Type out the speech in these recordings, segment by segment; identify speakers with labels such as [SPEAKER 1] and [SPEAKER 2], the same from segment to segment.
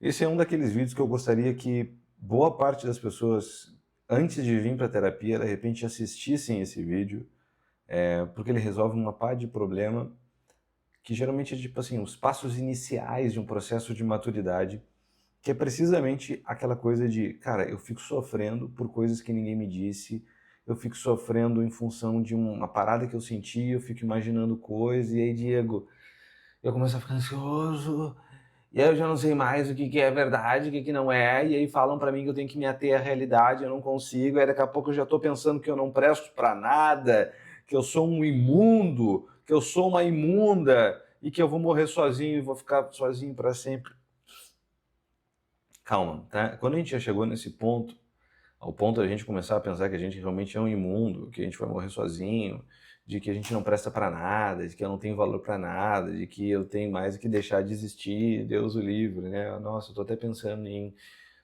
[SPEAKER 1] Esse é um daqueles vídeos que eu gostaria que boa parte das pessoas, antes de vir para a terapia, de repente assistissem esse vídeo, porque ele resolve uma pá de problema que geralmente é tipo assim, os passos iniciais de um processo de maturidade, que é precisamente aquela coisa de, cara, eu fico sofrendo por coisas que ninguém me disse, eu fico sofrendo em função de uma parada que eu senti, eu fico imaginando coisas, e aí, Diego, eu começo a ficar ansioso, e aí eu já não sei mais o que é verdade, o que não é, e aí falam pra mim que eu tenho que me ater à realidade, eu não consigo, aí daqui a pouco eu já tô pensando que eu não presto pra nada, que eu sou um imundo, que eu sou uma imunda, e que eu vou morrer sozinho e vou ficar sozinho pra sempre. Calma, tá? Quando a gente já chegou nesse ponto, ao ponto da gente começar a pensar que a gente realmente é um imundo, que a gente vai morrer sozinho, de que a gente não presta pra nada, de que eu não tenho valor pra nada, de que eu tenho mais que deixar de existir, Deus o livre, né? Nossa, eu tô até pensando em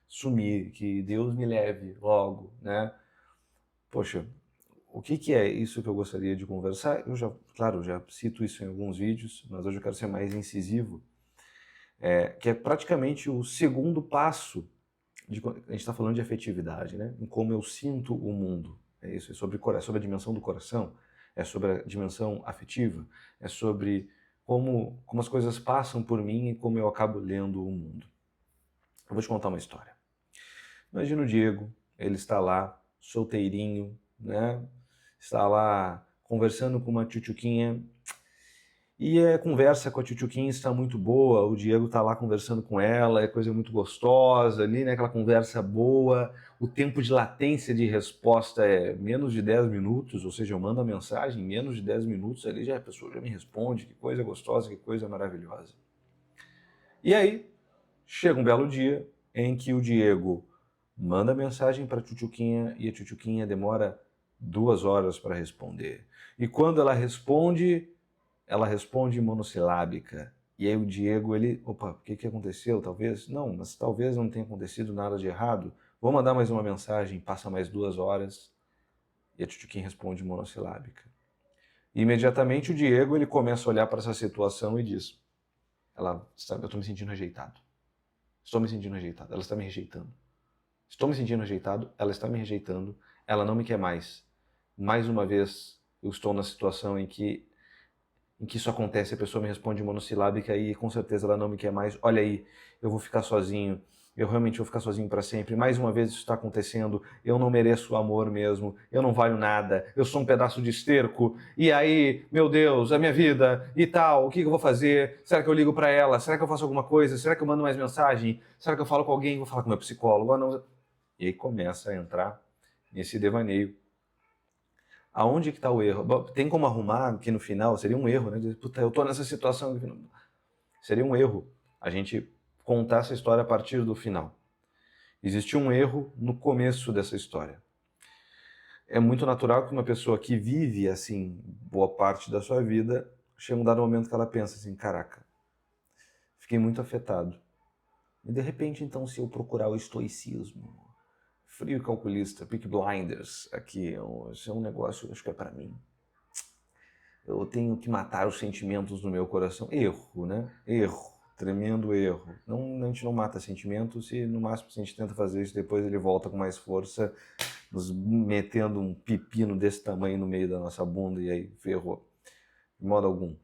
[SPEAKER 1] sumir, que Deus me leve logo, né? Poxa, o que é isso que eu gostaria de conversar? Eu já, claro, já cito isso em alguns vídeos, mas hoje eu quero ser mais incisivo, que é praticamente o segundo passo a gente está falando de afetividade, né? Em como eu sinto o mundo. É isso, é sobre a dimensão do coração, é sobre a dimensão afetiva, é sobre como as coisas passam por mim e como eu acabo lendo o mundo. Eu vou te contar uma história. Imagina o Diego, ele está lá, solteirinho, né? Está lá conversando com uma tchutchuquinha. E a conversa com a Tchutchuquinha está muito boa, o Diego está lá conversando com ela, é coisa muito gostosa ali, né? Aquela conversa boa, o tempo de latência de resposta é menos de 10 minutos, ou seja, eu mando a mensagem em menos de 10 minutos, ali já a pessoa já me responde, que coisa gostosa, que coisa maravilhosa. E aí, chega um belo dia em que o Diego manda mensagem para a Tchutchuquinha e a Tchutchuquinha demora 2 horas para responder. E quando ela responde monossilábica. E aí o Diego, opa, o que aconteceu? Talvez? Não, mas talvez não tenha acontecido nada de errado. Vou mandar mais uma mensagem, passa mais 2 horas e a Tchutchuquinha responde monossilábica. E imediatamente o Diego, ele começa a olhar para essa situação e diz, eu estou me sentindo rejeitado. Estou me sentindo rejeitado, ela está me rejeitando. Estou me sentindo rejeitado, ela está me rejeitando, ela não me quer mais. Mais uma vez, eu estou na situação em que isso acontece, a pessoa me responde monossilábica e com certeza ela não me quer mais. Olha aí, eu vou ficar sozinho, eu realmente vou ficar sozinho para sempre. Mais uma vez isso está acontecendo, eu não mereço o amor mesmo, eu não valho nada, eu sou um pedaço de esterco. E aí, meu Deus, a minha vida e tal, o que eu vou fazer? Será que eu ligo para ela? Será que eu faço alguma coisa? Será que eu mando mais mensagem? Será que eu falo com alguém? Vou falar com meu psicólogo? Não. E aí começa a entrar nesse devaneio. Aonde que está o erro? Tem como arrumar que no final seria um erro, né? Puta, eu tô nessa situação. Seria um erro a gente contar essa história a partir do final. Existe um erro no começo dessa história. É muito natural que uma pessoa que vive assim boa parte da sua vida, chega um dado momento que ela pensa assim, caraca, fiquei muito afetado. E de repente, então, se eu procurar o estoicismo, frio e calculista, Peaky Blinders, aqui, esse é um negócio, acho que é para mim. Eu tenho que matar os sentimentos no meu coração. Erro, né? Erro. Tremendo erro. Não, a gente não mata sentimentos e no máximo se a gente tenta fazer isso, depois ele volta com mais força, nos metendo um pepino desse tamanho no meio da nossa bunda e aí ferrou. De modo algum.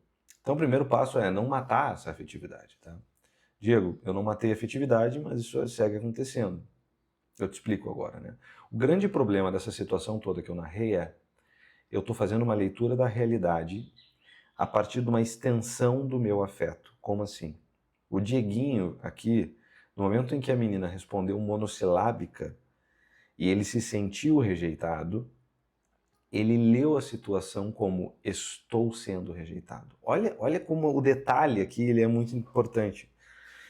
[SPEAKER 1] Então o primeiro passo é não matar essa afetividade, tá? Diego, eu não matei a afetividade, mas isso segue acontecendo. Eu te explico agora, né? O grande problema dessa situação toda que eu narrei é eu estou fazendo uma leitura da realidade a partir de uma extensão do meu afeto. Como assim? O Dieguinho aqui, no momento em que a menina respondeu monossilábica e ele se sentiu rejeitado, ele leu a situação como estou sendo rejeitado. Olha como o detalhe aqui ele é muito importante.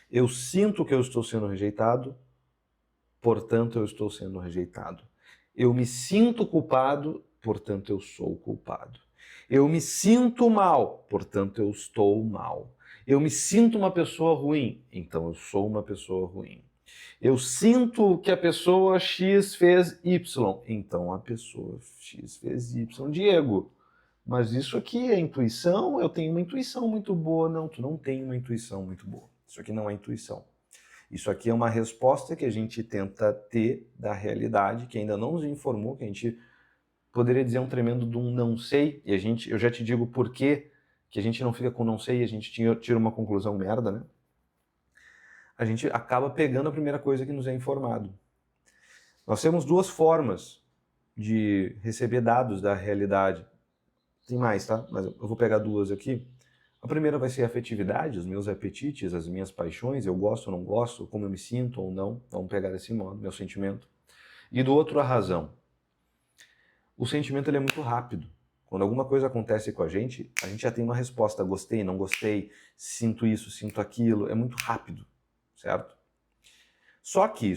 [SPEAKER 1] Eu sinto que eu estou sendo rejeitado, portanto eu estou sendo rejeitado. Eu me sinto culpado, portanto eu sou culpado. Eu me sinto mal, portanto eu estou mal. Eu me sinto uma pessoa ruim, então eu sou uma pessoa ruim. Eu sinto que a pessoa X fez Y, então a pessoa X fez Y. Diego, mas isso aqui é intuição? Eu tenho uma intuição muito boa. Não, tu não tem uma intuição muito boa. Isso aqui não é intuição. Isso aqui é uma resposta que a gente tenta ter da realidade, que ainda não nos informou, que a gente poderia dizer um tremendo de um não sei, e eu já te digo por quê, que a gente não fica com não sei e a gente tira uma conclusão merda, né? A gente acaba pegando a primeira coisa que nos é informado. Nós temos duas formas de receber dados da realidade. Tem mais, tá? Mas eu vou pegar duas aqui. A primeira vai ser a afetividade, os meus apetites, as minhas paixões, eu gosto ou não gosto, como eu me sinto ou não, vamos pegar desse modo, meu sentimento. E do outro, a razão. O sentimento ele é muito rápido. Quando alguma coisa acontece com a gente já tem uma resposta, gostei, não gostei, sinto isso, sinto aquilo, é muito rápido, certo? Só que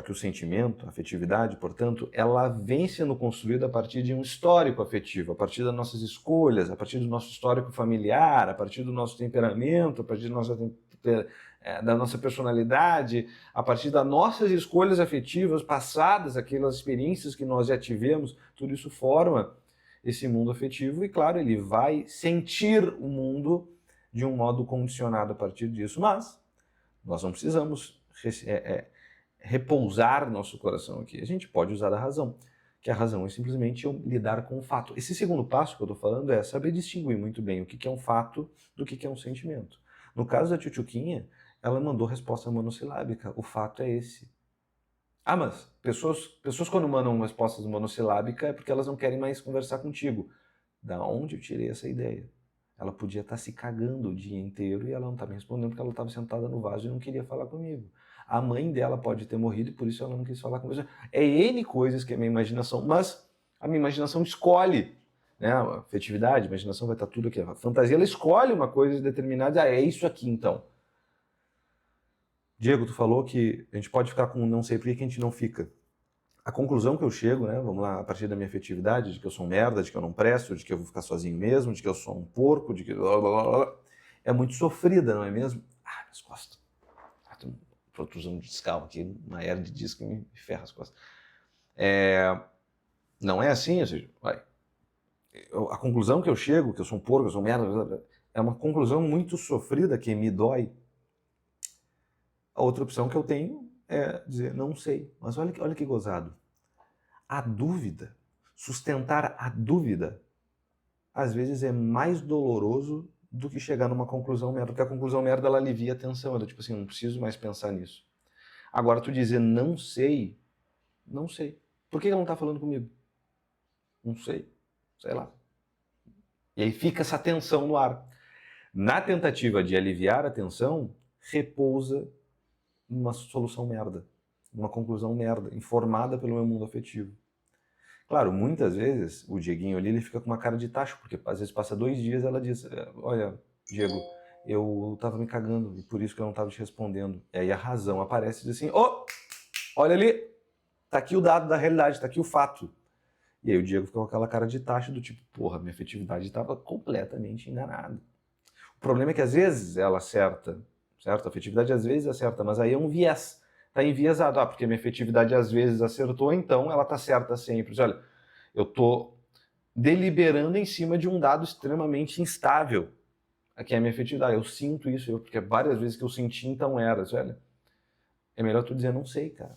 [SPEAKER 1] o sentimento, a afetividade, portanto, ela vem sendo construída a partir de um histórico afetivo, a partir das nossas escolhas, a partir do nosso histórico familiar, a partir do nosso temperamento, a partir da nossa personalidade, a partir das nossas escolhas afetivas passadas, aquelas experiências que nós já tivemos, tudo isso forma esse mundo afetivo e, claro, ele vai sentir o mundo de um modo condicionado a partir disso, mas nós não precisamos repousar nosso coração aqui. A gente pode usar a razão, que a razão é simplesmente eu lidar com o fato. Esse segundo passo que eu estou falando é saber distinguir muito bem o que é um fato do que é um sentimento. No caso da Tchutchuquinha, ela mandou resposta monossilábica. O fato é esse. Ah, mas pessoas quando mandam respostas monossilábicas é porque elas não querem mais conversar contigo. Da onde eu tirei essa ideia? Ela podia estar se cagando o dia inteiro e ela não estava me respondendo porque ela estava sentada no vaso e não queria falar comigo. A mãe dela pode ter morrido e por isso ela não quis falar comigo. É N coisas que é a minha imaginação, mas a minha imaginação escolhe, né? A afetividade, a imaginação vai estar tudo aqui. A fantasia, ela escolhe uma coisa determinada, é isso aqui então. Diego, tu falou que a gente pode ficar com não sei por que a gente não fica. A conclusão que eu chego, né, vamos lá, a partir da minha afetividade, de que eu sou um merda, de que eu não presto, de que eu vou ficar sozinho mesmo, de que eu sou um porco, de que... é muito sofrida, não é mesmo? Ah, minhas costas. Tem uma protrusão discal aqui, uma hernia de disco que me ferra as costas. Não é assim, ou seja, a conclusão que eu chego, que eu sou um porco, eu sou um merda, é uma conclusão muito sofrida que me dói. A outra opção que eu tenho é dizer, não sei. Mas olha que gozado. A dúvida, sustentar a dúvida, às vezes é mais doloroso do que chegar numa conclusão merda. Porque a conclusão merda, ela alivia a tensão. Ela, tipo assim, não preciso mais pensar nisso. Agora, tu dizer não sei. Por que ela não está falando comigo? Não sei. Sei lá. E aí fica essa tensão no ar. Na tentativa de aliviar a tensão, repousa uma solução merda, uma conclusão merda, informada pelo meu mundo afetivo. Claro, muitas vezes o Dieguinho ali ele fica com uma cara de tacho, porque às vezes passa 2 dias e ela diz, olha, Diego, eu tava me cagando e por isso que eu não tava te respondendo. E aí a razão aparece e diz assim, olha ali, tá aqui o dado da realidade, tá aqui o fato. E aí o Diego fica com aquela cara de tacho do tipo, porra, minha afetividade estava completamente enganada. O problema é que às vezes ela acerta, certo? A afetividade às vezes acerta, mas aí é um viés. Está enviesado. Ah, porque minha afetividade às vezes acertou, então ela está certa sempre. Olha, eu estou deliberando em cima de um dado extremamente instável. Aqui é a minha afetividade. Eu sinto isso, porque várias vezes que eu senti, então era. Olha, é melhor tu dizer não sei, cara.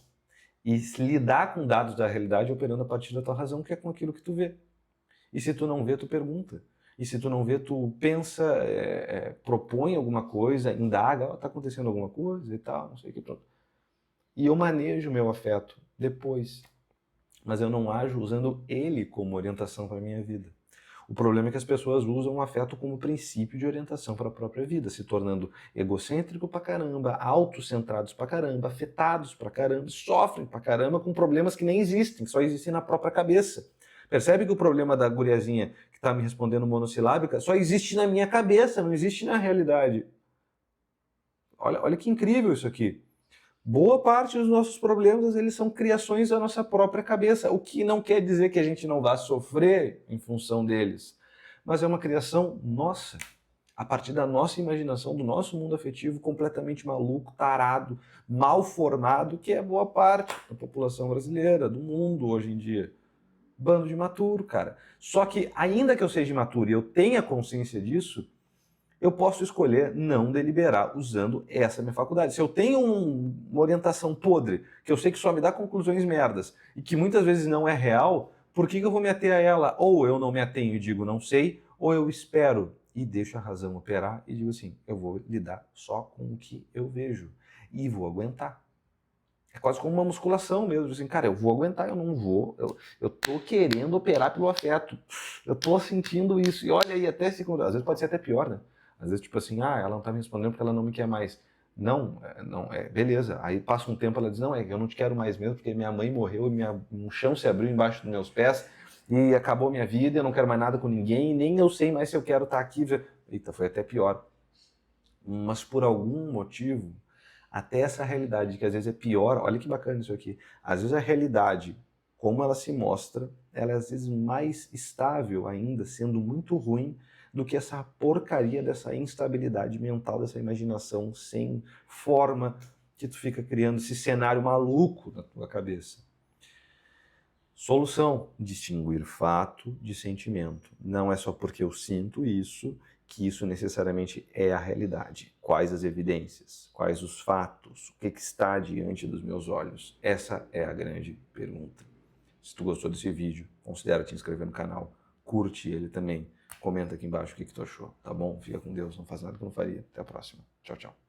[SPEAKER 1] E lidar com dados da realidade operando a partir da tua razão, que é com aquilo que tu vê. E se tu não vê, tu pergunta. E se tu não vê, tu pensa, propõe alguma coisa, indaga, está acontecendo alguma coisa e tal, não sei o que, pronto. E eu manejo o meu afeto depois. Mas eu não ajo usando ele como orientação para a minha vida. O problema é que as pessoas usam o afeto como princípio de orientação para a própria vida, se tornando egocêntrico pra caramba, autocentrados pra caramba, afetados pra caramba, sofrem pra caramba com problemas que nem existem, que só existem na própria cabeça. Percebe que o problema da guriazinha que está me respondendo monossilábica só existe na minha cabeça, não existe na realidade. Olha que incrível isso aqui. Boa parte dos nossos problemas, eles são criações da nossa própria cabeça, o que não quer dizer que a gente não vá sofrer em função deles, mas é uma criação nossa, a partir da nossa imaginação, do nosso mundo afetivo completamente maluco, tarado, mal formado, que é boa parte da população brasileira, do mundo hoje em dia. Bando de imaturo, cara. Só que, ainda que eu seja imaturo e eu tenha consciência disso, eu posso escolher não deliberar usando essa minha faculdade. Se eu tenho uma orientação podre, que eu sei que só me dá conclusões merdas, e que muitas vezes não é real, por que eu vou me ater a ela? Ou eu não me atenho e digo não sei, ou eu espero e deixo a razão operar e digo assim, eu vou lidar só com o que eu vejo e vou aguentar. É quase como uma musculação mesmo, assim, cara, eu vou aguentar, eu não vou, eu tô querendo operar pelo afeto, eu tô sentindo isso, e olha aí, até se, às vezes pode ser até pior, né? Às vezes, tipo assim, ela não tá me respondendo porque ela não me quer mais. Não, beleza. Aí passa um tempo, ela diz, não, eu não te quero mais mesmo, porque minha mãe morreu e um chão se abriu embaixo dos meus pés, e acabou minha vida, eu não quero mais nada com ninguém, nem eu sei mais se eu quero estar aqui. Eita, foi até pior. Mas por algum motivo, até essa realidade, que às vezes é pior, olha que bacana isso aqui, às vezes a realidade, como ela se mostra, ela é às vezes mais estável ainda, sendo muito ruim, do que essa porcaria dessa instabilidade mental, dessa imaginação sem forma, que tu fica criando esse cenário maluco na tua cabeça. Solução: distinguir fato de sentimento. Não é só porque eu sinto isso, que isso necessariamente é a realidade. Quais as evidências? Quais os fatos? O que está diante dos meus olhos? Essa é a grande pergunta. Se tu gostou desse vídeo, considera te inscrever no canal, curte ele também, comenta aqui embaixo o que tu achou, tá bom? Fica com Deus, não faz nada que eu não faria. Até a próxima. Tchau, tchau.